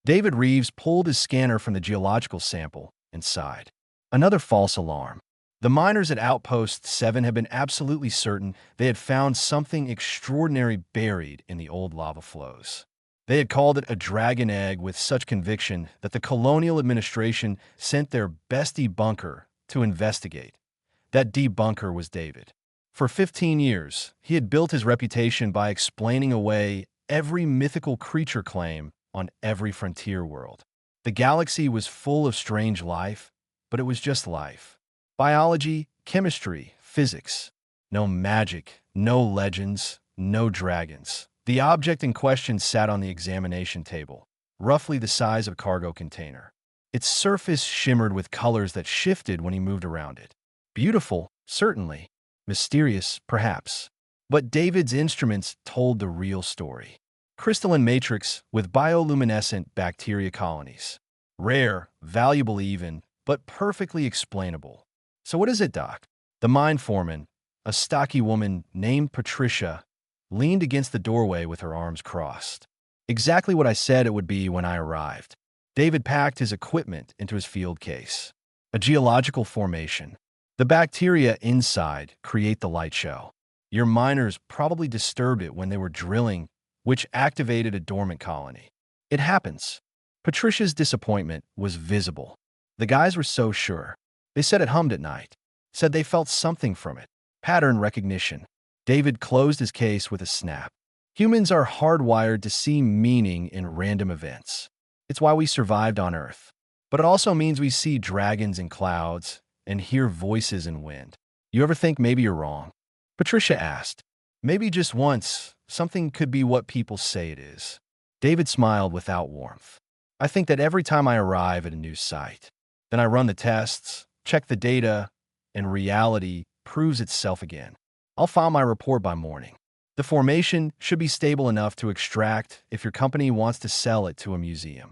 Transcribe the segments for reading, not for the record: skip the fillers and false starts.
David Reeves pulled his scanner from the geological sample and sighed. Another false alarm. The miners at Outpost 7 had been absolutely certain they had found something extraordinary buried in the old lava flows. They had called it a dragon egg with such conviction that the colonial administration sent their best debunker to investigate. That debunker was David. For 15 years, he had built his reputation by explaining away every mythical creature claim on every frontier world. The galaxy was full of strange life, but it was just life. Biology, chemistry, physics. No magic, no legends, no dragons. The object in question sat on the examination table, roughly the size of a cargo container. Its surface shimmered with colors that shifted when he moved around it. Beautiful, certainly. Mysterious, perhaps. But David's instruments told the real story. Crystalline matrix with bioluminescent bacteria colonies. Rare, valuable even, but perfectly explainable. So what is it, Doc? The mine foreman, a stocky woman named Patricia, leaned against the doorway with her arms crossed. Exactly what I said it would be when I arrived. David packed his equipment into his field case. A geological formation. The bacteria inside create the light show. Your miners probably disturbed it when they were drilling, which activated a dormant colony. It happens. Patricia's disappointment was visible. The guys were so sure. They said it hummed at night. Said they felt something from it. Pattern recognition. David closed his case with a snap. Humans are hardwired to see meaning in random events. It's why we survived on Earth. But it also means we see dragons in clouds and hear voices in wind. You ever think maybe you're wrong? Patricia asked. Maybe just once, something could be what people say it is. David smiled without warmth. I think that every time I arrive at a new site, then I run the tests, check the data, and reality proves itself again. I'll file my report by morning. The formation should be stable enough to extract if your company wants to sell it to a museum.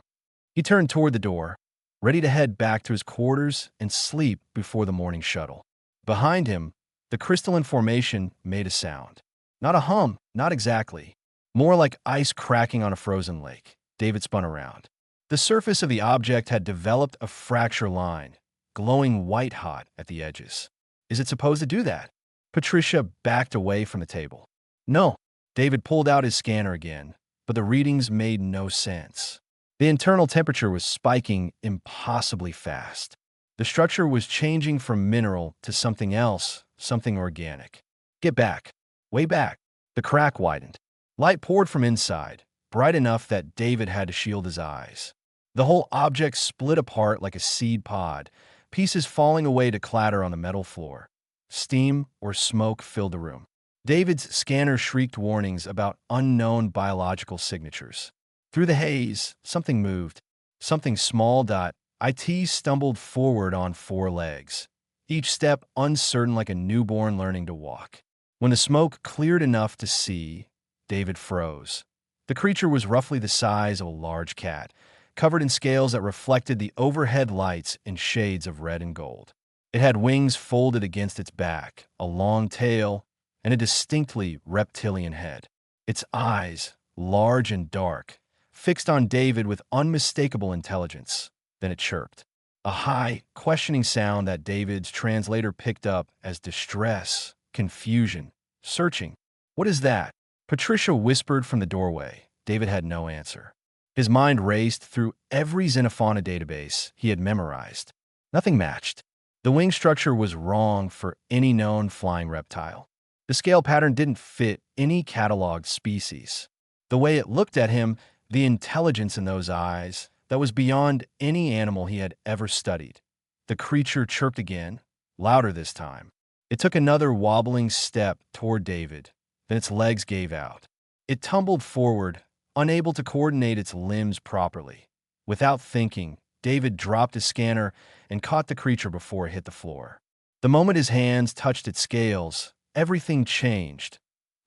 He turned toward the door, ready to head back to his quarters and sleep before the morning shuttle. Behind him, the crystalline formation made a sound. Not a hum, not exactly. More like ice cracking on a frozen lake. David spun around. The surface of the object had developed a fracture line, glowing white-hot at the edges. Is it supposed to do that? Patricia backed away from the table. No. David pulled out his scanner again, but the readings made no sense. The internal temperature was spiking impossibly fast. The structure was changing from mineral to something else, something organic. Get back. Way back. The crack widened. Light poured from inside, bright enough that David had to shield his eyes. The whole object split apart like a seed pod, pieces falling away to clatter on the metal floor. Steam or smoke filled the room. David's scanner shrieked warnings about unknown biological signatures. Through the haze, something moved. Something small. It stumbled forward on 4 legs, each step uncertain like a newborn learning to walk. When the smoke cleared enough to see, David froze. The creature was roughly the size of a large cat, covered in scales that reflected the overhead lights in shades of red and gold. It had wings folded against its back, a long tail, and a distinctly reptilian head. Its eyes, large and dark, fixed on David with unmistakable intelligence. Then it chirped. A high, questioning sound that David's translator picked up as distress, confusion, searching. What is that? Patricia whispered from the doorway. David had no answer. His mind raced through every xenofauna database he had memorized. Nothing matched. The wing structure was wrong for any known flying reptile. The scale pattern didn't fit any cataloged species. The way it looked at him, the intelligence in those eyes, that was beyond any animal he had ever studied. The creature chirped again, louder this time. It took another wobbling step toward David, then its legs gave out. It tumbled forward, unable to coordinate its limbs properly. Without thinking, David dropped his scanner and caught the creature before it hit the floor. The moment his hands touched its scales, everything changed.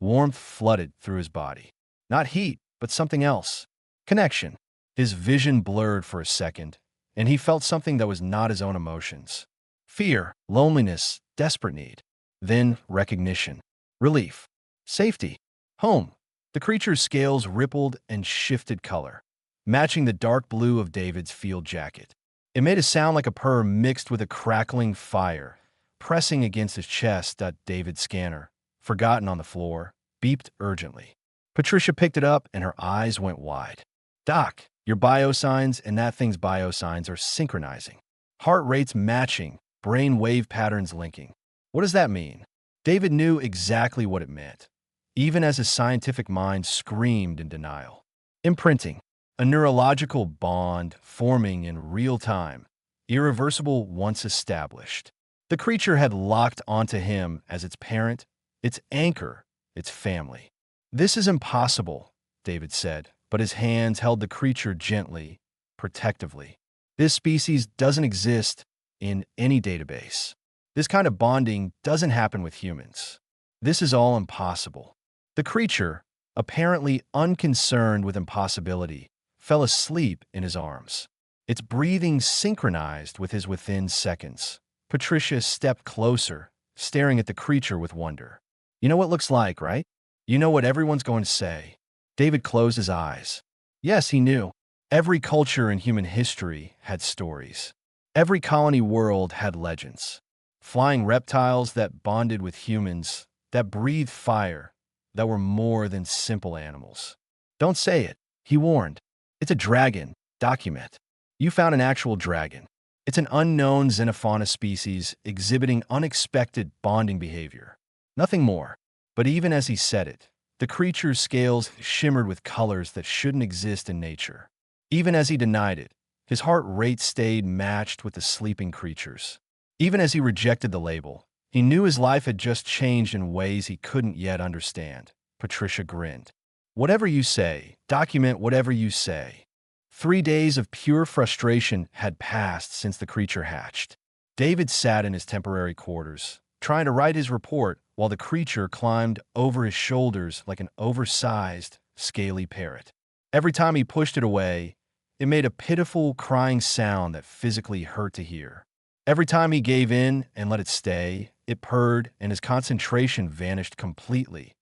Warmth flooded through his body. Not heat, but something else. Connection. His vision blurred for a second, and he felt something that was not his own emotions. Fear, loneliness, desperate need. Then recognition. Relief. Safety. Home. The creature's scales rippled and shifted color. matching the dark blue of David's field jacket. It made a sound like a purr mixed with a crackling fire, pressing against his chest. David's scanner, forgotten on the floor, beeped urgently. Patricia picked it up and her eyes went wide. Doc, your biosigns and that thing's biosigns are synchronizing. Heart rates matching, brain wave patterns linking. What does that mean? David knew exactly what it meant, even as his scientific mind screamed in denial. Imprinting, a neurological bond forming in real time, irreversible once established. The creature had locked onto him as its parent, its anchor, its family. This is impossible, David said, but his hands held the creature gently, protectively. This species doesn't exist in any database. This kind of bonding doesn't happen with humans. This is all impossible. The creature, apparently unconcerned with impossibility, fell asleep in his arms. Its breathing synchronized with his within seconds. Patricia stepped closer, staring at the creature with wonder. You know what it looks like, right? You know what everyone's going to say. David closed his eyes. Yes, he knew. Every culture in human history had stories. Every colony world had legends. Flying reptiles that bonded with humans, that breathed fire, that were more than simple animals. Don't say it, he warned. It's a dragon. Document. You found an actual dragon. It's an unknown xenofauna species exhibiting unexpected bonding behavior. Nothing more. But even as he said it, the creature's scales shimmered with colors that shouldn't exist in nature. Even as he denied it, his heart rate stayed matched with the sleeping creature's. Even as he rejected the label, he knew his life had just changed in ways he couldn't yet understand. Patricia grinned. Whatever you say, document whatever you say. 3 days of pure frustration had passed since the creature hatched. David sat in his temporary quarters, trying to write his report while the creature climbed over his shoulders like an oversized, scaly parrot. Every time he pushed it away, it made a pitiful, crying sound that physically hurt to hear. Every time he gave in and let it stay, it purred and his concentration vanished completely.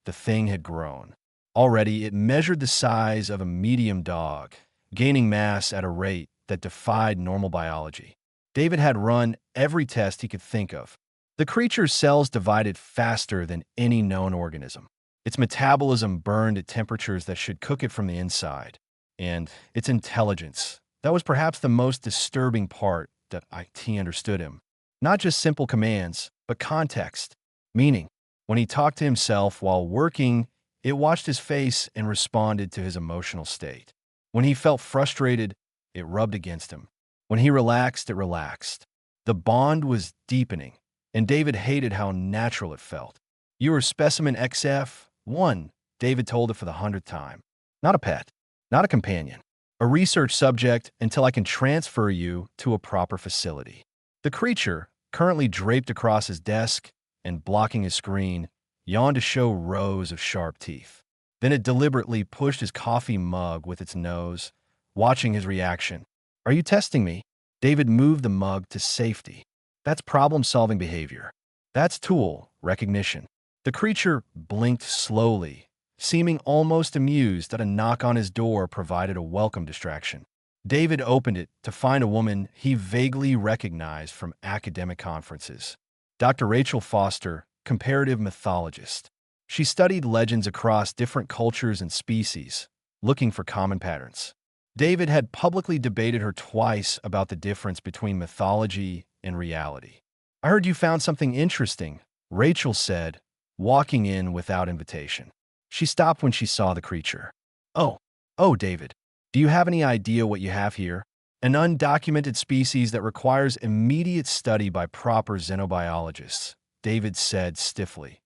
The thing had grown. Already, it measured the size of a medium dog, gaining mass at a rate that defied normal biology. David had run every test he could think of. The creature's cells divided faster than any known organism. Its metabolism burned at temperatures that should cook it from the inside. And its intelligence, that was perhaps the most disturbing part that IT understood him. Not just simple commands, but context, meaning. When he talked to himself while working, it watched his face and responded to his emotional state. When he felt frustrated, it rubbed against him. When he relaxed, it relaxed. The bond was deepening, and David hated how natural it felt. You were specimen XF1, David told it for the 100th time. Not a pet, not a companion, a research subject until I can transfer you to a proper facility. The creature, currently draped across his desk and blocking his screen, yawned to show rows of sharp teeth. Then it deliberately pushed his coffee mug with its nose, watching his reaction. Are you testing me? David moved the mug to safety. That's problem-solving behavior. That's tool recognition. The creature blinked slowly, seeming almost amused that a knock on his door provided a welcome distraction. David opened it to find a woman he vaguely recognized from academic conferences. Dr. Rachel Foster, comparative mythologist. She studied legends across different cultures and species, looking for common patterns. David had publicly debated her twice about the difference between mythology and reality. I heard you found something interesting, Rachel said, walking in without invitation. She stopped when she saw the creature. Oh, David, do you have any idea what you have here? An undocumented species that requires immediate study by proper xenobiologists, David said stiffly.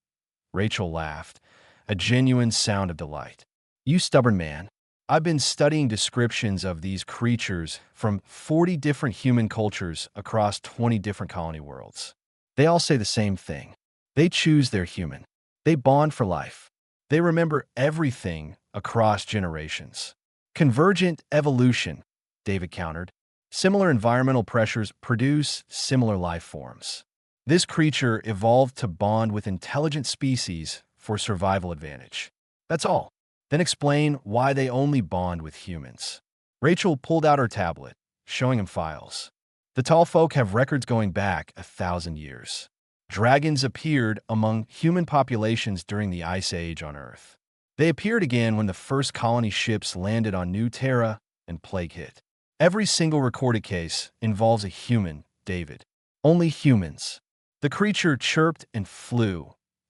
Rachel laughed, a genuine sound of delight. You stubborn man. I've been studying descriptions of these creatures from 40 different human cultures across 20 different colony worlds. They all say the same thing. They choose their human. They bond for life. They remember everything across generations. Convergent evolution, David countered. Similar environmental pressures produce similar life forms. This creature evolved to bond with intelligent species for survival advantage. That's all. Then explain why they only bond with humans. Rachel pulled out her tablet, showing him files. The tall folk have records going back 1,000 years. Dragons appeared among human populations during the Ice Age on Earth. They appeared again when the first colony ships landed on New Terra and plague hit. Every single recorded case involves a human, David. Only humans. The creature chirped and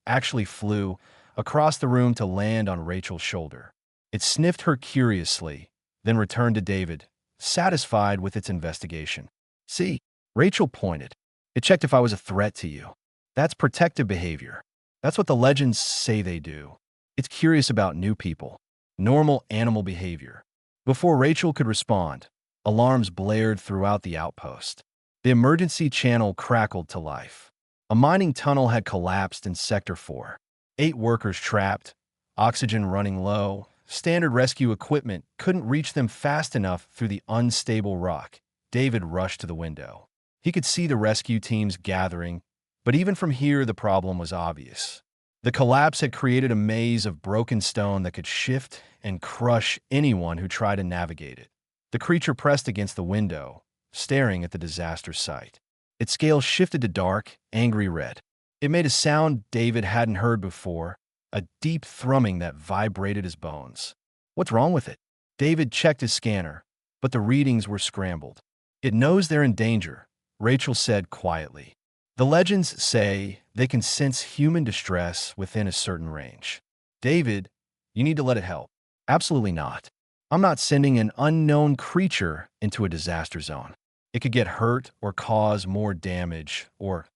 actually flew, across the room to land on Rachel's shoulder. It sniffed her curiously, then returned to David, satisfied with its investigation. See, Rachel pointed. It checked if I was a threat to you. That's protective behavior. That's what the legends say they do. It's curious about new people. Normal animal behavior. Before Rachel could respond, alarms blared throughout the outpost. The emergency channel crackled to life. A mining tunnel had collapsed in Sector 4. 8 workers trapped, oxygen running low. Standard rescue equipment couldn't reach them fast enough through the unstable rock. David rushed to the window. He could see the rescue teams gathering, but even from here the problem was obvious. The collapse had created a maze of broken stone that could shift and crush anyone who tried to navigate it. The creature pressed against the window, staring at the disaster site. Its scales shifted to dark, angry red. It made a sound David hadn't heard before, a deep thrumming that vibrated his bones. What's wrong with it? David checked his scanner, but the readings were scrambled. It knows they're in danger, Rachel said quietly. The legends say they can sense human distress within a certain range. David, you need to let it help. Absolutely not. I'm not sending an unknown creature into a disaster zone. It could get hurt or cause more damage, or...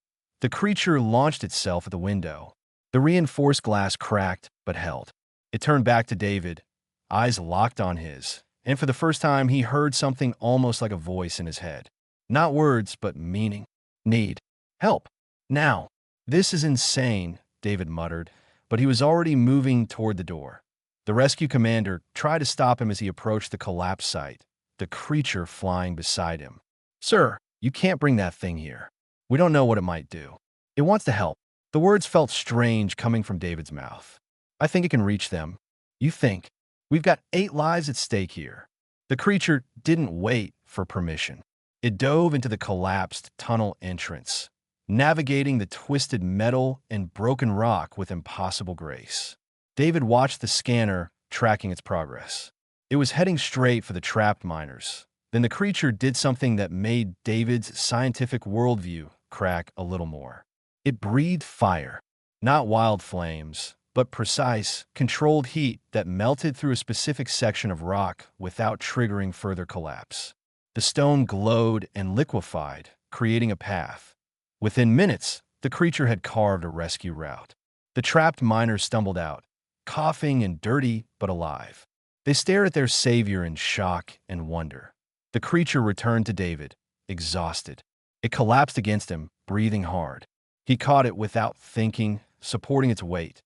The creature launched itself at the window. The reinforced glass cracked, but held. It turned back to David, eyes locked on his, and for the first time he heard something almost like a voice in his head. Not words, but meaning. Need. Help. Now. This is insane, David muttered, but he was already moving toward the door. The rescue commander tried to stop him as he approached the collapse site, the creature flying beside him. Sir, you can't bring that thing here. We don't know what it might do. It wants to help. The words felt strange coming from David's mouth. I think it can reach them. You think? We've got 8 lives at stake here. The creature didn't wait for permission. It dove into the collapsed tunnel entrance, navigating the twisted metal and broken rock with impossible grace. David watched the scanner, tracking its progress. It was heading straight for the trapped miners. Then the creature did something that made David's scientific worldview crack a little more. It breathed fire. Not wild flames, but precise, controlled heat that melted through a specific section of rock without triggering further collapse. The stone glowed and liquefied, creating a path. Within minutes, the creature had carved a rescue route. The trapped miners stumbled out, coughing and dirty but alive. They stared at their savior in shock and wonder. The creature returned to David, exhausted. It collapsed against him, breathing hard. He caught it without thinking, supporting its weight.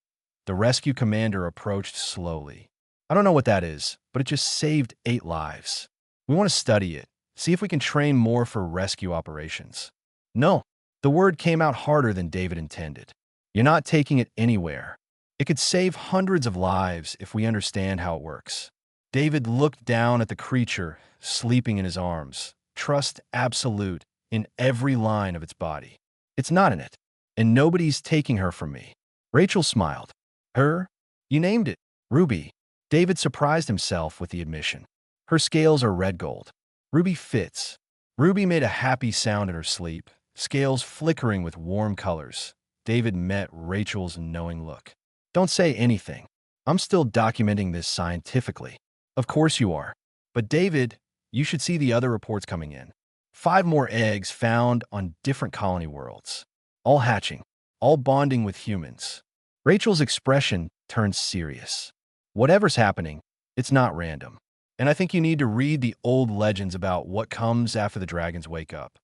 The rescue commander approached slowly. I don't know what that is, but it just saved 8 lives. We want to study it, see if we can train more for rescue operations. No, the word came out harder than David intended. You're not taking it anywhere. It could save hundreds of lives if we understand how it works. David looked down at the creature, sleeping in his arms, trust absolute in every line of its body. It's not in it, and nobody's taking her from me. Rachel smiled. Her? You named it, Ruby. David surprised himself with the admission. Her scales are red gold. Ruby fits. Ruby made a happy sound in her sleep, scales flickering with warm colors. David met Rachel's knowing look. Don't say anything. I'm still documenting this scientifically. Of course you are. But David, you should see the other reports coming in. 5 more eggs found on different colony worlds. All hatching. All bonding with humans. Rachel's expression turned serious. Whatever's happening, it's not random. And I think you need to read the old legends about what comes after the dragons wake up.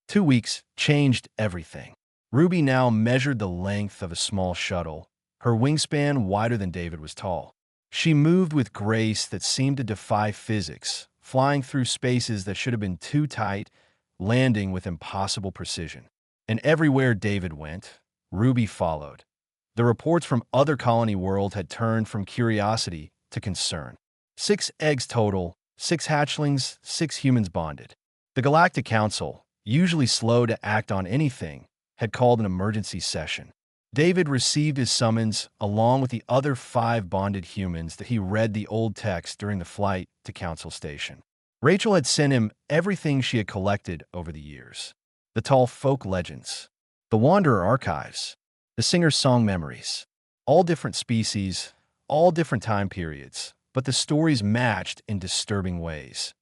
2 weeks changed everything. Ruby now measured the length of a small shuttle, her wingspan wider than David was tall. She moved with grace that seemed to defy physics, flying through spaces that should have been too tight, landing with impossible precision. And everywhere David went, Ruby followed. The reports from other colony worlds had turned from curiosity to concern. 6 eggs total, 6 hatchlings, 6 humans bonded. The Galactic Council, usually slow to act on anything, had called an emergency session. David received his summons along with the other 5 bonded humans that he read the old text during the flight to Council Station. Rachel had sent him everything she had collected over the years. The tall folk legends, the Wanderer archives, the singer's song memories. All different species, all different time periods, but the stories matched in disturbing ways.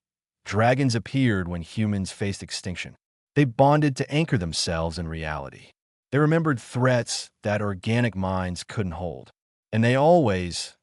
Dragons appeared when humans faced extinction. They bonded to anchor themselves in reality. They remembered threats that organic minds couldn't hold. And they always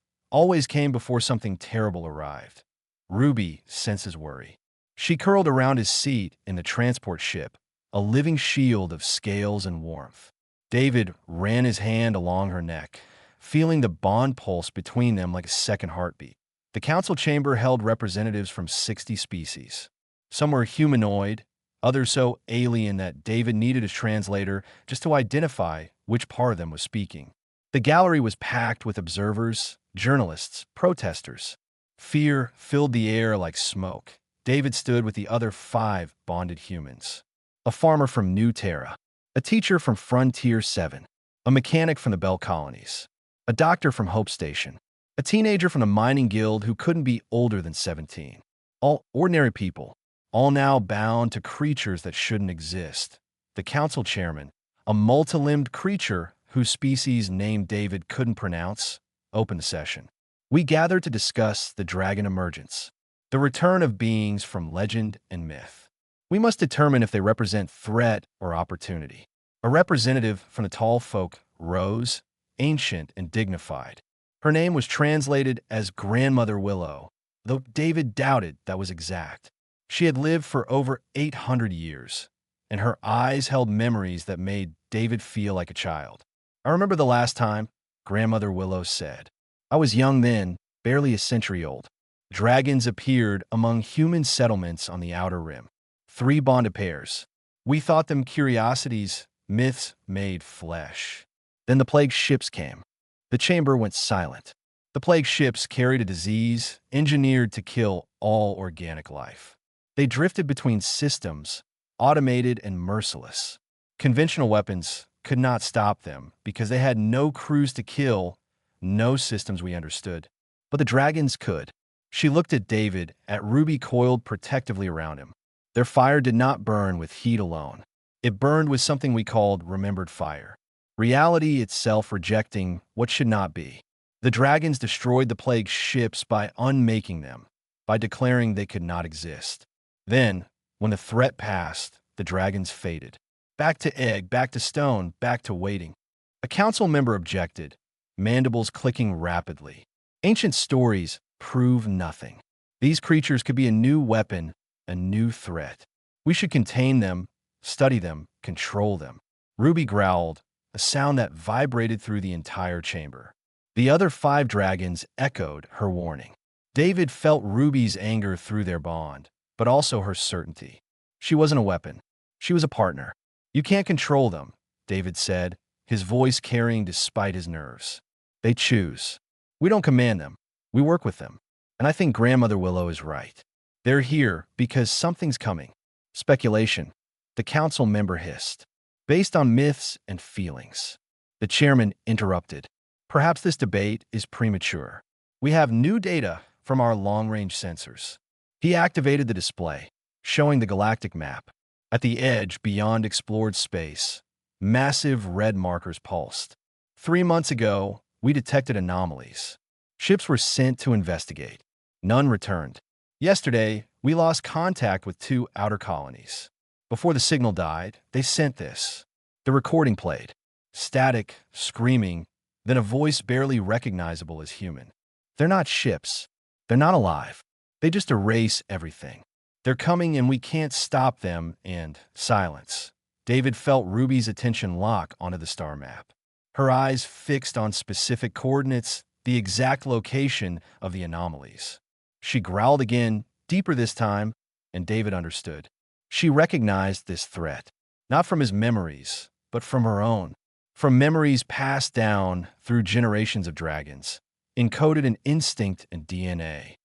came before something terrible arrived. Ruby senses worry. She curled around his seat in the transport ship, a living shield of scales and warmth. David ran his hand along her neck, feeling the bond pulse between them like a second heartbeat. The council chamber held representatives from 60 species. Some were humanoid, others so alien that David needed a translator just to identify which part of them was speaking. The gallery was packed with observers, journalists, protesters. Fear filled the air like smoke. David stood with the other 5 bonded humans. A farmer from New Terra, a teacher from Frontier 7, a mechanic from the Bell Colonies, a doctor from Hope Station, a teenager from the mining guild who couldn't be older than 17. All ordinary people, all now bound to creatures that shouldn't exist. The council chairman, a multi-limbed creature whose species name David couldn't pronounce, opened the session. We gathered to discuss the dragon emergence, the return of beings from legend and myth. We must determine if they represent threat or opportunity. A representative from the tall folk rose, ancient and dignified. Her name was translated as Grandmother Willow, though David doubted that was exact. She had lived for over 800 years, and her eyes held memories that made David feel like a child. I remember the last time, Grandmother Willow said. I was young then, barely a century old. Dragons appeared among human settlements on the outer rim. 3 bonded pairs. We thought them curiosities, myths made flesh. Then the plague ships came. The chamber went silent. The plague ships carried a disease engineered to kill all organic life. They drifted between systems, automated and merciless. Conventional weapons could not stop them because they had no crews to kill, no systems we understood. But the dragons could. She looked at David, at Ruby coiled protectively around him. Their fire did not burn with heat alone. It burned with something we called remembered fire. Reality itself rejecting what should not be. The dragons destroyed the plague ships by unmaking them, by declaring they could not exist. Then, when the threat passed, the dragons faded. Back to egg, back to stone, back to waiting. A council member objected, mandibles clicking rapidly. Ancient stories prove nothing. These creatures could be a new weapon, a new threat. We should contain them, study them, control them. Ruby growled, a sound that vibrated through the entire chamber. The other 5 dragons echoed her warning. David felt Ruby's anger through their bond, but also her certainty. She wasn't a weapon. She was a partner. You can't control them, David said, his voice carrying despite his nerves. They choose. We don't command them. We work with them. And I think Grandmother Willow is right. They're here because something's coming. Speculation. The council member hissed. Based on myths and feelings. The chairman interrupted. Perhaps this debate is premature. We have new data from our long-range sensors. He activated the display, showing the galactic map. At the edge beyond explored space, massive red markers pulsed. 3 months ago, we detected anomalies. Ships were sent to investigate. None returned. Yesterday, we lost contact with 2 outer colonies. Before the signal died, they sent this. The recording played. Static, screaming, then a voice barely recognizable as human. They're not ships. They're not alive. They just erase everything. They're coming and we can't stop them, and silence. David felt Ruby's attention lock onto the star map. Her eyes fixed on specific coordinates, the exact location of the anomalies. She growled again, deeper this time, and David understood. She recognized this threat, not from his memories, but from her own. From memories passed down through generations of dragons, encoded in instinct and DNA.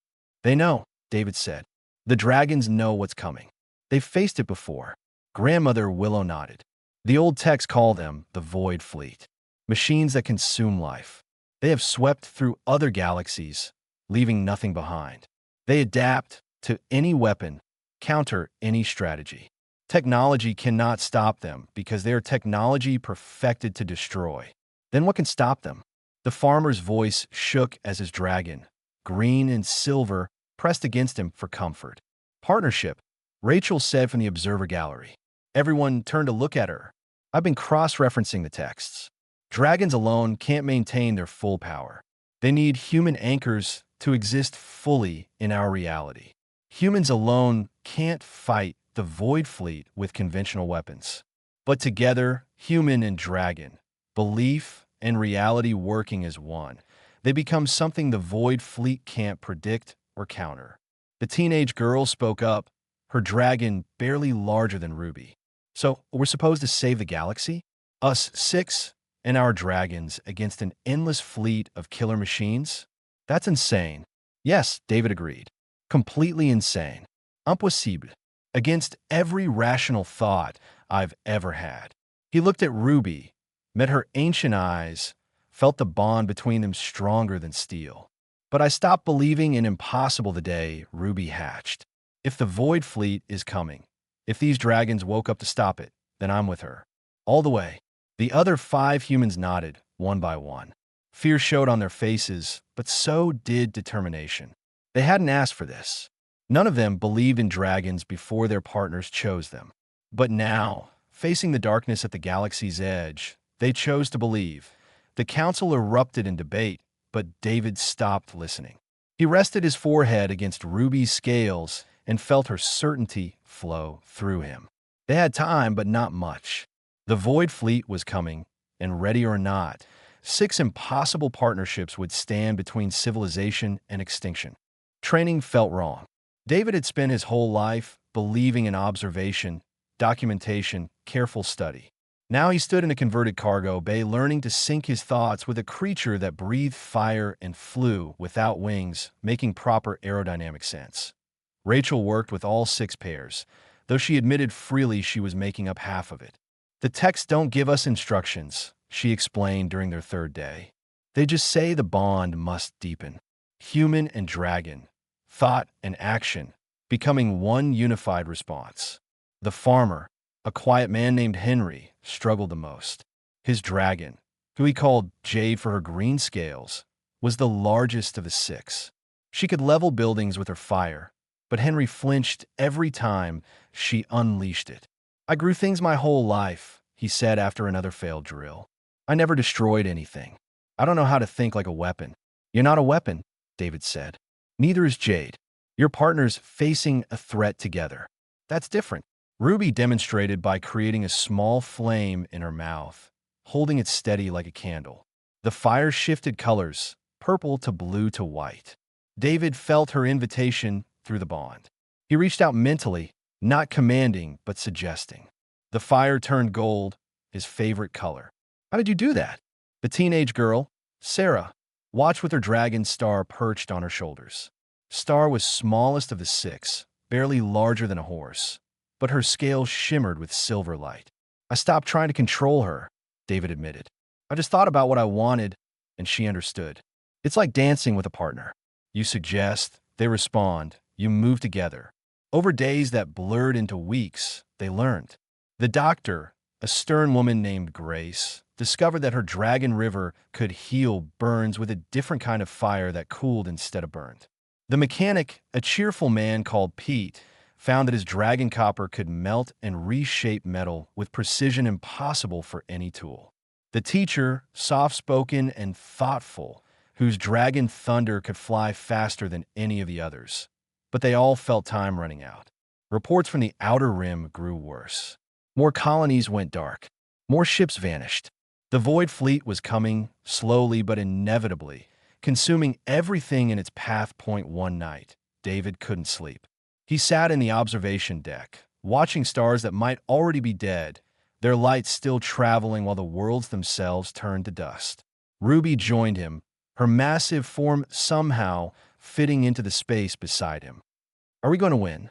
They know. David said. The dragons know what's coming. They've faced it before. Grandmother Willow nodded. The old texts call them the Void Fleet, machines that consume life. They have swept through other galaxies, leaving nothing behind. They adapt to any weapon, counter any strategy. Technology cannot stop them because they are technology perfected to destroy. Then what can stop them? The farmer's voice shook as his dragon, green and silver, pressed against him for comfort. Partnership, Rachel said from the observer gallery. Everyone turned to look at her. I've been cross-referencing the texts. Dragons alone can't maintain their full power. They need human anchors to exist fully in our reality. Humans alone can't fight the Void Fleet with conventional weapons. But together, human and dragon, belief and reality working as one, they become something the Void Fleet can't predict or counter. The teenage girl spoke up, her dragon barely larger than Ruby. So, we're supposed to save the galaxy? Us six and our dragons against an endless fleet of killer machines? That's insane. Yes, David agreed. Completely insane. Impossible. Against every rational thought I've ever had. He looked at Ruby, met her ancient eyes, felt the bond between them stronger than steel. But I stopped believing in impossible the day Ruby hatched. If the Void Fleet is coming, if these dragons woke up to stop it, then I'm with her. All the way. The other 5 humans nodded, one by one. Fear showed on their faces, but so did determination. They hadn't asked for this. None of them believed in dragons before their partners chose them. But now, facing the darkness at the galaxy's edge, they chose to believe. The council erupted in debate, but David stopped listening. He rested his forehead against Ruby's scales and felt her certainty flow through him. They had time, but not much. The Void Fleet was coming, and ready or not, 6 impossible partnerships would stand between civilization and extinction. Training felt wrong. David had spent his whole life believing in observation, documentation, careful study. Now he stood in a converted cargo bay learning to sync his thoughts with a creature that breathed fire and flew without wings, making proper aerodynamic sense. Rachel worked with all 6 pairs, though she admitted freely she was making up half of it. The texts don't give us instructions, she explained during their 3rd day. They just say the bond must deepen. Human and dragon, thought and action, becoming one unified response. The farmer, a quiet man named Henry, struggled the most. His dragon, who he called Jade for her green scales, was the largest of the 6. She could level buildings with her fire, but Henry flinched every time she unleashed it. I grew things my whole life, he said after another failed drill. I never destroyed anything. I don't know how to think like a weapon. You're not a weapon, David said. Neither is Jade. Your partner's facing a threat together. That's different. Ruby demonstrated by creating a small flame in her mouth, holding it steady like a candle. The fire shifted colors, purple to blue to white. David felt her invitation through the bond. He reached out mentally, not commanding, but suggesting. The fire turned gold, his favorite color. How did you do that? The teenage girl, Sarah, watched with her dragon Star perched on her shoulders. Star was smallest of the 6, barely larger than a horse, but her scales shimmered with silver light. I stopped trying to control her, David admitted. I just thought about what I wanted, and she understood. It's like dancing with a partner. You suggest, they respond, you move together. Over days that blurred into weeks, they learned. The doctor, a stern woman named Grace, discovered that her dragon river could heal burns with a different kind of fire that cooled instead of burned. The mechanic, a cheerful man called Pete, found that his dragon copper could melt and reshape metal with precision impossible for any tool. The teacher, soft-spoken and thoughtful, whose dragon thunder could fly faster than any of the others. But they all felt time running out. Reports from the outer rim grew worse. More colonies went dark. More ships vanished. The Void Fleet was coming, slowly but inevitably, consuming everything in its path. One night, David couldn't sleep. He sat in the observation deck, watching stars that might already be dead, their lights still traveling while the worlds themselves turned to dust. Ruby joined him, her massive form somehow fitting into the space beside him. Are we going to win?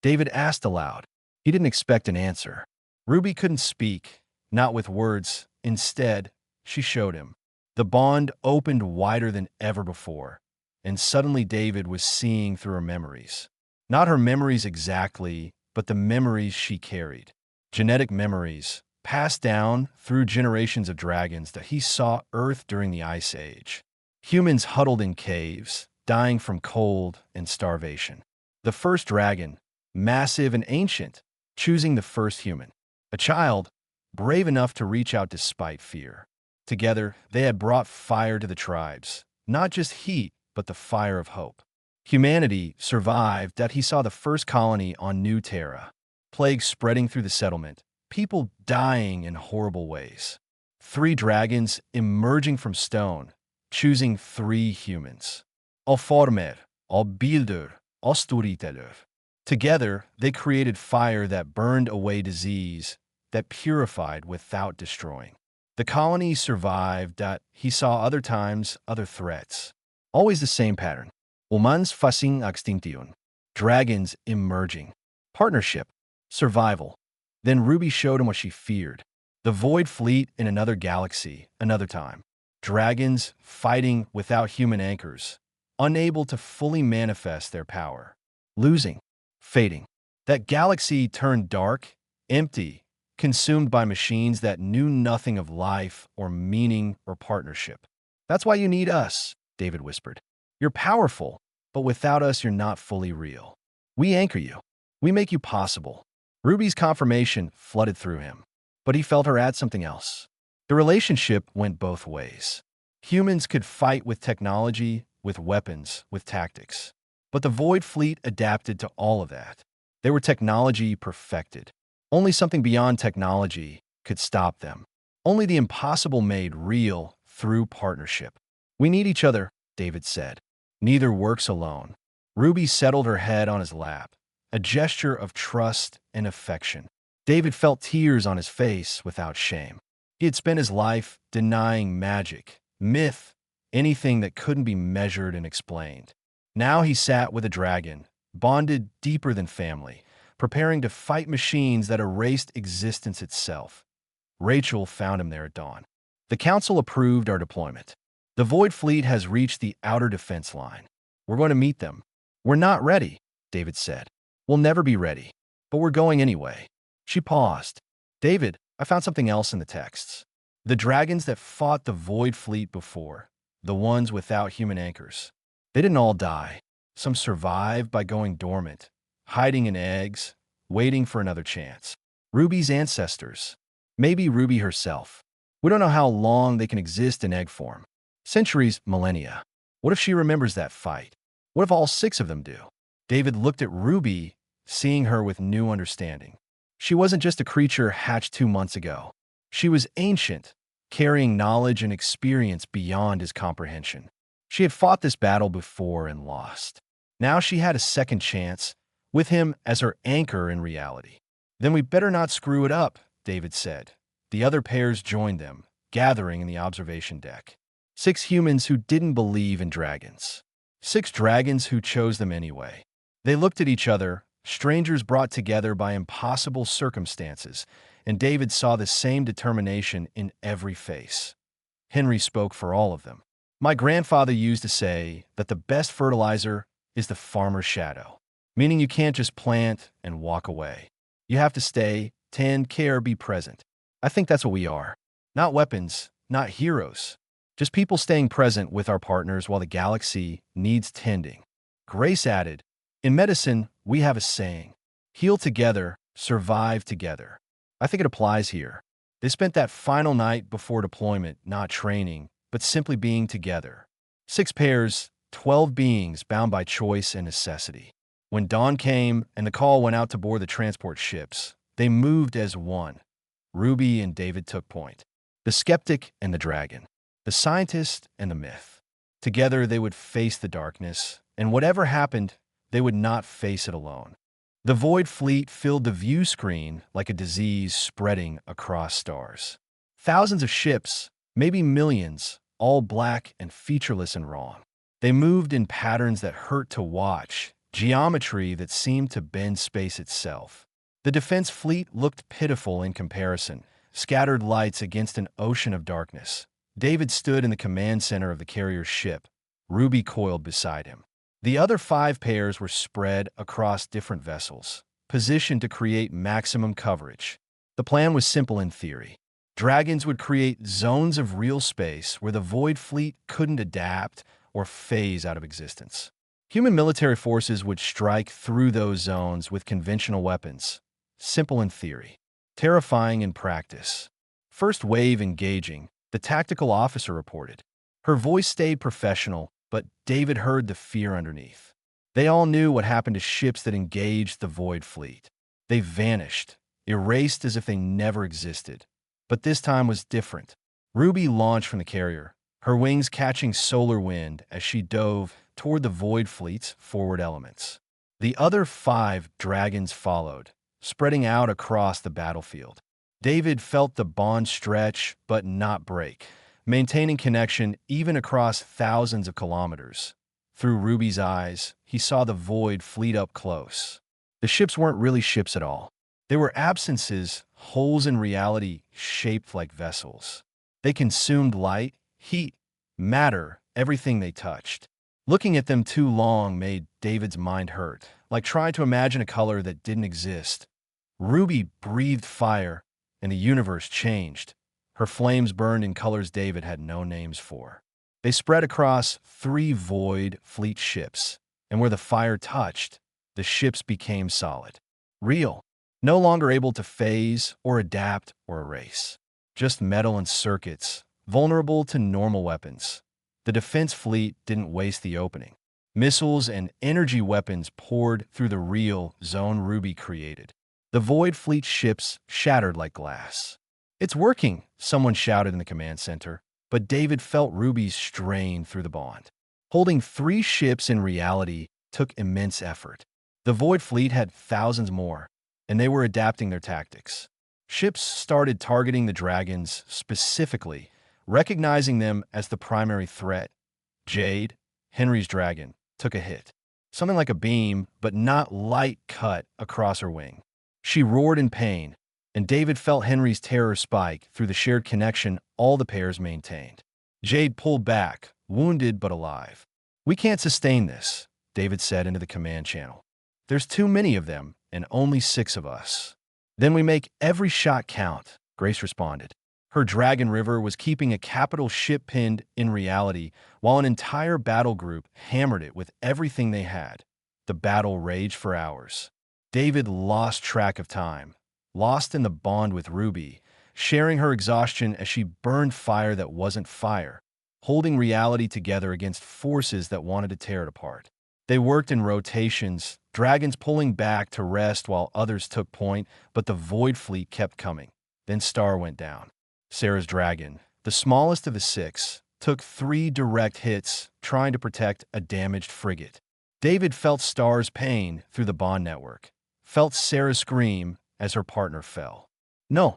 David asked aloud. He didn't expect an answer. Ruby couldn't speak, not with words. Instead, she showed him. The bond opened wider than ever before, and suddenly David was seeing through her memories. Not her memories exactly, but the memories she carried. Genetic memories, passed down through generations of dragons that he saw Earth during the Ice Age. Humans huddled in caves, dying from cold and starvation. The first dragon, massive and ancient, choosing the first human. A child, brave enough to reach out despite fear. Together, they had brought fire to the tribes, not just heat, but the fire of hope. Humanity survived that he saw the first colony on New Terra. Plague spreading through the settlement, people dying in horrible ways. 3 dragons emerging from stone, choosing 3 humans. All former, all builder, all storyteller. Together, they created fire that burned away disease, that purified without destroying. The colony survived that he saw other times, other threats. Always the same pattern. Humans facing extinction. Dragons emerging. Partnership. Survival. Then Ruby showed him what she feared. The Void Fleet in another galaxy, another time. Dragons fighting without human anchors, unable to fully manifest their power. Losing. Fading. That galaxy turned dark, empty, consumed by machines that knew nothing of life or meaning or partnership. That's why you need us, David whispered. You're powerful, but without us you're not fully real. We anchor you. We make you possible. Ruby's confirmation flooded through him, but he felt her add something else. The relationship went both ways. Humans could fight with technology, with weapons, with tactics. But the Void Fleet adapted to all of that. They were technology perfected. Only something beyond technology could stop them. Only the impossible made real through partnership. We need each other, David said. Neither works alone. Ruby settled her head on his lap, a gesture of trust and affection. David felt tears on his face without shame. He had spent his life denying magic, myth, anything that couldn't be measured and explained. Now he sat with a dragon, bonded deeper than family, preparing to fight machines that erased existence itself. Rachel found him there at dawn. The council approved our deployment. The Void Fleet has reached the outer defense line. We're going to meet them. We're not ready, David said. We'll never be ready, but we're going anyway. She paused. David, I found something else in the texts. The dragons that fought the Void Fleet before, the ones without human anchors. They didn't all die. Some survived by going dormant, hiding in eggs, waiting for another chance. Ruby's ancestors. Maybe Ruby herself. We don't know how long they can exist in egg form. Centuries, millennia. What if she remembers that fight? What if all 6 of them do? David looked at Ruby, seeing her with new understanding. She wasn't just a creature hatched 2 months ago. She was ancient, carrying knowledge and experience beyond his comprehension. She had fought this battle before and lost. Now she had a second chance, with him as her anchor in reality. Then we better not screw it up, David said. The other pairs joined them, gathering in the observation deck. 6 humans who didn't believe in dragons. 6 dragons who chose them anyway. They looked at each other, strangers brought together by impossible circumstances, and David saw the same determination in every face. Henry spoke for all of them. My grandfather used to say that the best fertilizer is the farmer's shadow, meaning you can't just plant and walk away. You have to stay, tend, care, be present. I think that's what we are. Not weapons, not heroes. Just people staying present with our partners while the galaxy needs tending. Grace added, in medicine, we have a saying, heal together, survive together. I think it applies here. They spent that final night before deployment not training, but simply being together. 6 pairs, 12 beings bound by choice and necessity. When dawn came and the call went out to board the transport ships, they moved as one. Ruby and David took point. The skeptic and the dragon. The scientist and the myth. Together they would face the darkness, and whatever happened, they would not face it alone. The Void Fleet filled the view screen like a disease spreading across stars. Thousands of ships, maybe millions, all black and featureless and wrong. They moved in patterns that hurt to watch, geometry that seemed to bend space itself. The defense fleet looked pitiful in comparison, scattered lights against an ocean of darkness. David stood in the command center of the carrier's ship, Ruby coiled beside him. The other 5 pairs were spread across different vessels, positioned to create maximum coverage. The plan was simple in theory. Dragons would create zones of real space where the Void Fleet couldn't adapt or phase out of existence. Human military forces would strike through those zones with conventional weapons. Simple in theory, terrifying in practice. First wave engaging, the tactical officer reported. Her voice stayed professional, but David heard the fear underneath. They all knew what happened to ships that engaged the Void Fleet. They vanished, erased as if they never existed. But this time was different. Ruby launched from the carrier, her wings catching solar wind as she dove toward the Void Fleet's forward elements. The other 5 dragons followed, spreading out across the battlefield. David felt the bond stretch but not break, maintaining connection even across thousands of kilometers. Through Ruby's eyes, he saw the Void Fleet up close. The ships weren't really ships at all. They were absences, holes in reality shaped like vessels. They consumed light, heat, matter, everything they touched. Looking at them too long made David's mind hurt, like trying to imagine a color that didn't exist. Ruby breathed fire, and the universe changed. Her flames burned in colors David had no names for. They spread across 3 Void Fleet ships, and where the fire touched, the ships became solid. Real, no longer able to phase or adapt or erase. Just metal and circuits, vulnerable to normal weapons. The defense fleet didn't waste the opening. Missiles and energy weapons poured through the real zone Ruby created. The Void Fleet ships shattered like glass. "It's working," someone shouted in the command center, but David felt Ruby's strain through the bond. Holding 3 ships in reality took immense effort. The Void Fleet had thousands more, and they were adapting their tactics. Ships started targeting the dragons specifically, recognizing them as the primary threat. Jade, Henry's dragon, took a hit. Something like a beam, but not light, cut across her wing. She roared in pain, and David felt Henry's terror spike through the shared connection all the pairs maintained. Jade pulled back, wounded but alive. "We can't sustain this," David said into the command channel. "There's too many of them, and only 6 of us." "Then we make every shot count," Grace responded. Her Dragon River was keeping a capital ship pinned in reality, while an entire battle group hammered it with everything they had. The battle raged for hours. David lost track of time, lost in the bond with Ruby, sharing her exhaustion as she burned fire that wasn't fire, holding reality together against forces that wanted to tear it apart. They worked in rotations, dragons pulling back to rest while others took point, but the Void Fleet kept coming. Then Star went down. Sarah's dragon, the smallest of the 6, took 3 direct hits trying to protect a damaged frigate. David felt Star's pain through the bond network, felt Sarah scream as her partner fell. "No."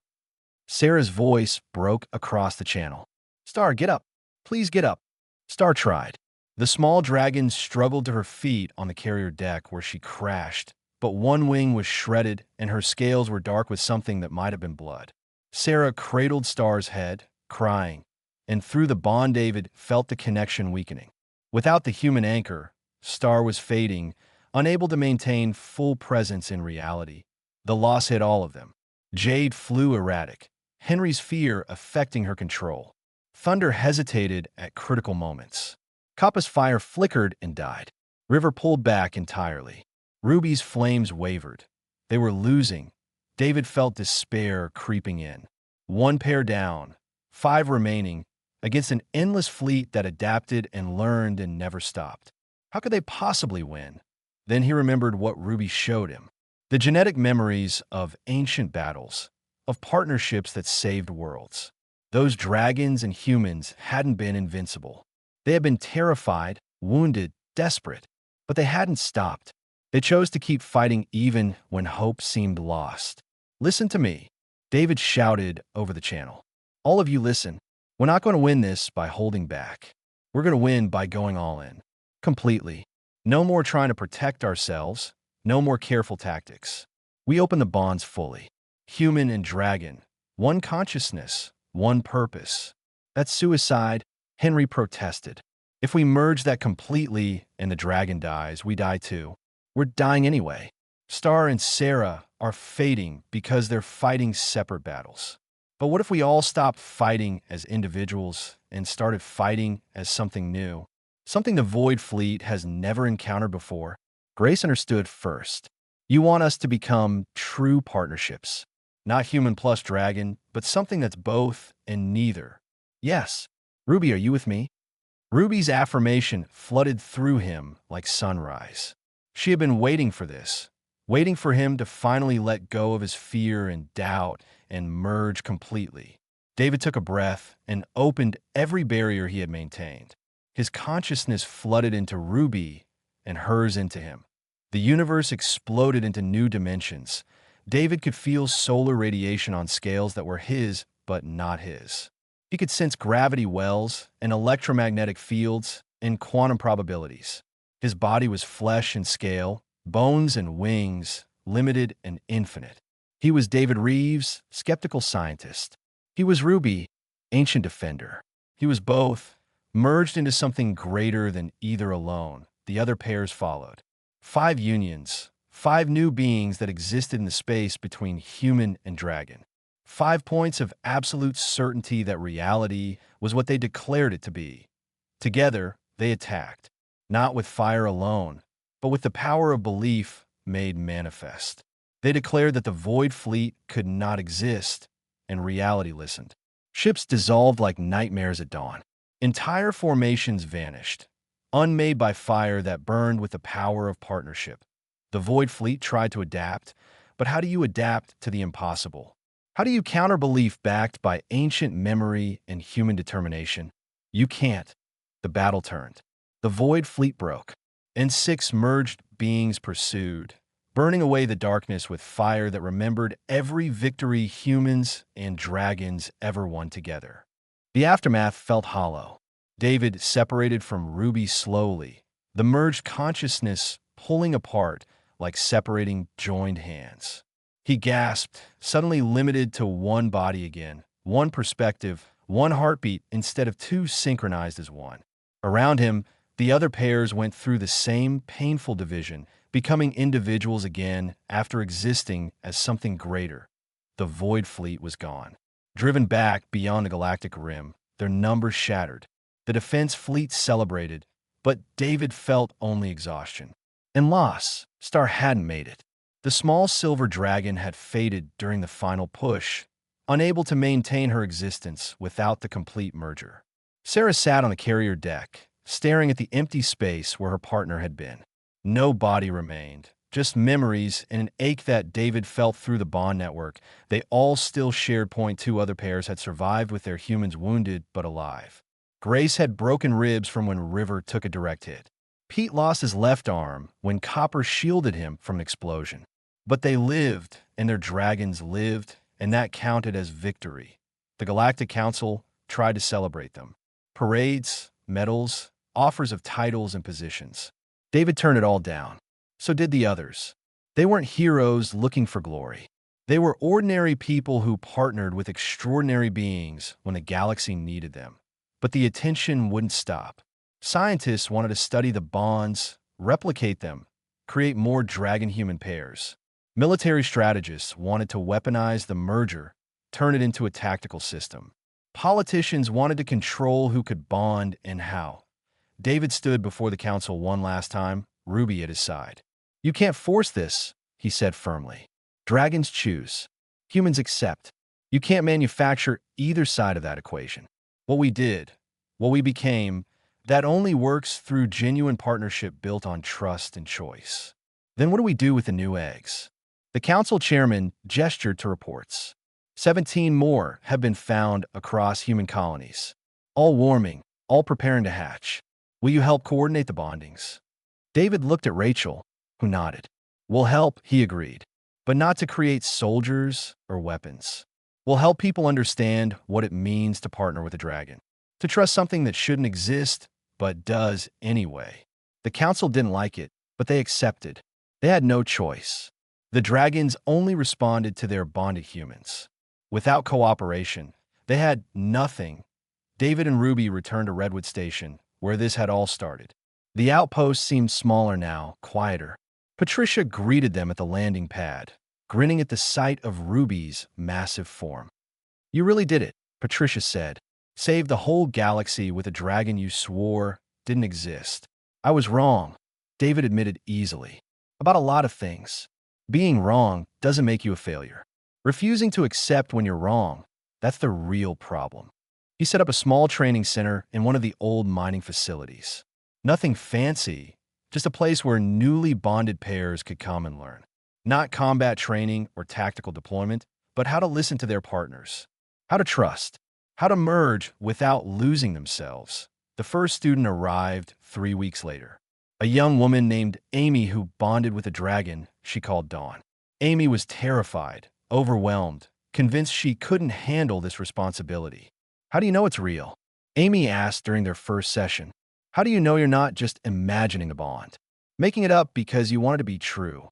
Sarah's voice broke across the channel. "Star, get up. Please get up." Star tried. The small dragon struggled to her feet on the carrier deck where she crashed, but one wing was shredded and her scales were dark with something that might have been blood. Sarah cradled Star's head, crying, and through the bond David felt the connection weakening. Without the human anchor, Star was fading, unable to maintain full presence in reality. The loss hit all of them. Jade flew erratic, Henry's fear affecting her control. Thunder hesitated at critical moments. Kappa's fire flickered and died. River pulled back entirely. Ruby's flames wavered. They were losing. David felt despair creeping in. 1 pair down, 5 remaining, against an endless fleet that adapted and learned and never stopped. How could they possibly win? Then he remembered what Ruby showed him. The genetic memories of ancient battles, of partnerships that saved worlds. Those dragons and humans hadn't been invincible. They had been terrified, wounded, desperate, but they hadn't stopped. They chose to keep fighting even when hope seemed lost. "Listen to me," David shouted over the channel. "All of you listen. We're not going to win this by holding back. We're going to win by going all in. Completely. No more trying to protect ourselves, no more careful tactics. We open the bonds fully. Human and dragon, one consciousness, one purpose. That's suicide, Henry protested. If we merge that completely and the dragon dies, we die too. We're dying anyway. Star and Sarah are fading because they're fighting separate battles. But what if we all stopped fighting as individuals and started fighting as something new? Something the Void Fleet has never encountered before. Grace understood first. You want us to become true partnerships. Not human plus dragon, but something that's both and neither. Yes. Ruby, are you with me? Ruby's affirmation flooded through him like sunrise. She had been waiting for this, waiting for him to finally let go of his fear and doubt and merge completely. David took a breath and opened every barrier he had maintained. His consciousness flooded into Ruby and hers into him. The universe exploded into new dimensions. David could feel solar radiation on scales that were his but not his. He could sense gravity wells and electromagnetic fields and quantum probabilities. His body was flesh and scale, bones and wings, limited and infinite. He was David Reeves, skeptical scientist. He was Ruby, ancient defender. He was both, merged into something greater than either alone. The other pairs followed. 5 unions, 5 new beings that existed in the space between human and dragon. 5 points of absolute certainty that reality was what they declared it to be. Together, they attacked, not with fire alone, but with the power of belief made manifest. They declared that the Void Fleet could not exist, and reality listened. Ships dissolved like nightmares at dawn. Entire formations vanished, unmade by fire that burned with the power of partnership. The Void Fleet tried to adapt, but how do you adapt to the impossible? How do you counter belief backed by ancient memory and human determination? You can't. The battle turned. The Void Fleet broke, and 6 merged beings pursued, burning away the darkness with fire that remembered every victory humans and dragons ever won together. The aftermath felt hollow. David separated from Ruby slowly, the merged consciousness pulling apart like separating joined hands. He gasped, suddenly limited to one body again, one perspective, one heartbeat instead of 2 synchronized as one. Around him, the other pairs went through the same painful division, becoming individuals again after existing as something greater. The Void Fleet was gone. Driven back beyond the galactic rim, their numbers shattered. The defense fleet celebrated, but David felt only exhaustion. And loss. Star hadn't made it. The small silver dragon had faded during the final push, unable to maintain her existence without the complete merger. Sarah sat on the carrier deck, staring at the empty space where her partner had been. No body remained, just memories and an ache that David felt through the bond network. They all still shared point 2 other pairs had survived with their humans wounded but alive. Grace had broken ribs from when River took a direct hit. Pete lost his left arm when Copper shielded him from an explosion. But they lived, and their dragons lived, and that counted as victory. The Galactic Council tried to celebrate them. Parades, medals, offers of titles and positions. David turned it all down. So did the others. They weren't heroes looking for glory. They were ordinary people who partnered with extraordinary beings when the galaxy needed them. But the attention wouldn't stop. Scientists wanted to study the bonds, replicate them, create more dragon-human pairs. Military strategists wanted to weaponize the merger, turn it into a tactical system. Politicians wanted to control who could bond and how. David stood before the council one last time, Ruby at his side. "You can't force this," he said firmly. "Dragons choose. Humans accept. You can't manufacture either side of that equation. What we did, what we became, that only works through genuine partnership built on trust and choice. Then what do we do with the new eggs?" The council chairman gestured to reports. 17 more have been found across human colonies, all warming, all preparing to hatch. Will you help coordinate the bondings? David looked at Rachel, who nodded. We'll help, he agreed, but not to create soldiers or weapons. We'll help people understand what it means to partner with a dragon, to trust something that shouldn't exist, but does anyway. The council didn't like it, but they accepted. They had no choice. The dragons only responded to their bonded humans. Without cooperation, they had nothing. David and Ruby returned to Redwood Station, where this had all started. The outpost seemed smaller now, quieter. Patricia greeted them at the landing pad, grinning at the sight of Ruby's massive form. "You really did it," Patricia said. "Saved the whole galaxy with a dragon you swore didn't exist." "I was wrong," David admitted easily. "About a lot of things. Being wrong doesn't make you a failure. Refusing to accept when you're wrong, that's the real problem." He set up a small training center in one of the old mining facilities. Nothing fancy, just a place where newly bonded pairs could come and learn. Not combat training or tactical deployment, but how to listen to their partners, how to trust, how to merge without losing themselves. The first student arrived 3 weeks later. A young woman named Amy who bonded with a dragon she called Dawn. Amy was terrified, overwhelmed, convinced she couldn't handle this responsibility. "How do you know it's real?" Amy asked during their first session. "How do you know you're not just imagining the bond? Making it up because you want it to be true?"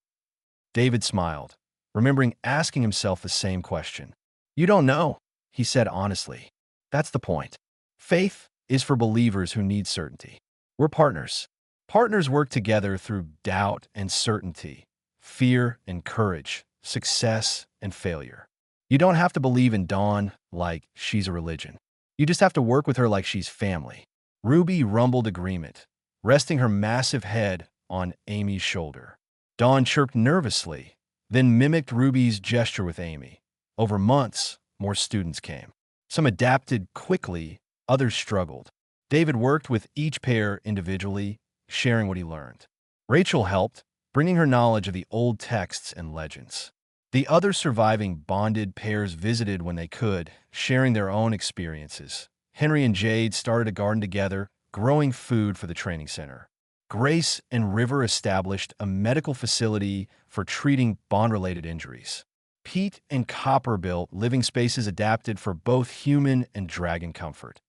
David smiled, remembering asking himself the same question. "You don't know," he said honestly. "That's the point. Faith is for believers who need certainty. We're partners. Partners work together through doubt and certainty, fear and courage, success and failure. You don't have to believe in Dawn like she's a religion. You just have to work with her like she's family." Ruby rumbled agreement, resting her massive head on Amy's shoulder. Dawn chirped nervously, then mimicked Ruby's gesture with Amy. Over months, more students came. Some adapted quickly, others struggled. David worked with each pair individually, sharing what he learned. Rachel helped, bringing her knowledge of the old texts and legends. The other surviving bonded pairs visited when they could, sharing their own experiences. Henry and Jade started a garden together, growing food for the training center. Grace and River established a medical facility for treating bond-related injuries. Pete and Copper built living spaces adapted for both human and dragon comfort.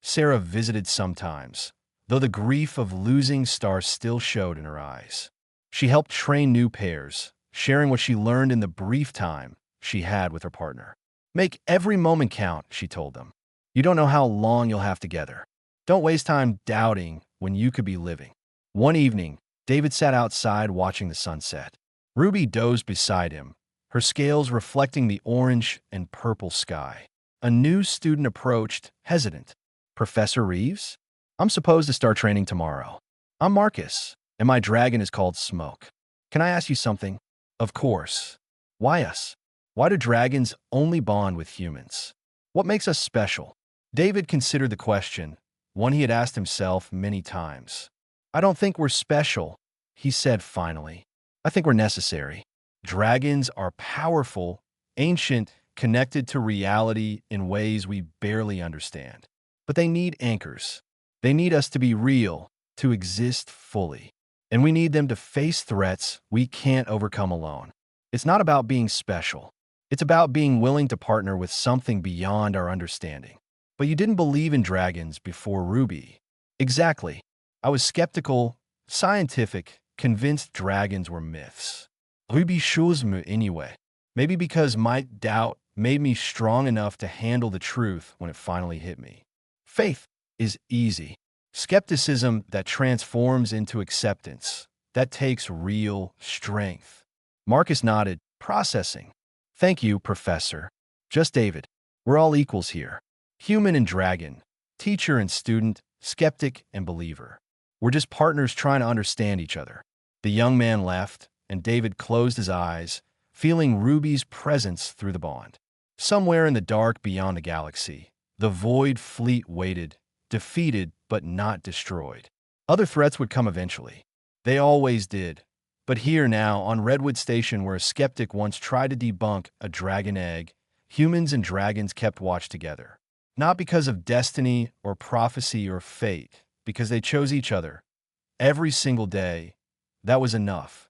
Sarah visited sometimes, though the grief of losing Star still showed in her eyes. She helped train new pairs, sharing what she learned in the brief time she had with her partner. "Make every moment count," she told them. "You don't know how long you'll have together. Don't waste time doubting when you could be living." One evening, David sat outside watching the sunset. Ruby dozed beside him, her scales reflecting the orange and purple sky. A new student approached, hesitant. "Professor Reeves? I'm supposed to start training tomorrow. I'm Marcus, and my dragon is called Smoke. Can I ask you something?" "Of course." "Why us? Why do dragons only bond with humans? What makes us special?" David considered the question, one he had asked himself many times. "I don't think we're special," he said finally. "I think we're necessary. Dragons are powerful, ancient, connected to reality in ways we barely understand. But they need anchors. They need us to be real, to exist fully. And we need them to face threats we can't overcome alone. It's not about being special. It's about being willing to partner with something beyond our understanding." "But you didn't believe in dragons before Ruby." "Exactly. I was skeptical, scientific, convinced dragons were myths. Ruby chose me anyway. Maybe because my doubt made me strong enough to handle the truth when it finally hit me. Faith is easy. Skepticism that transforms into acceptance, that takes real strength." Marcus nodded, processing. "Thank you, Professor. Just David. We're all equals here. Human and dragon, teacher and student, skeptic and believer. We're just partners trying to understand each other." The young man left, and David closed his eyes, feeling Ruby's presence through the bond. Somewhere in the dark beyond the galaxy, the Void Fleet waited, defeated but not destroyed. Other threats would come eventually. They always did. But here now, on Redwood Station, where a skeptic once tried to debunk a dragon egg, humans and dragons kept watch together. Not because of destiny or prophecy or fate, because they chose each other. Every single day, that was enough.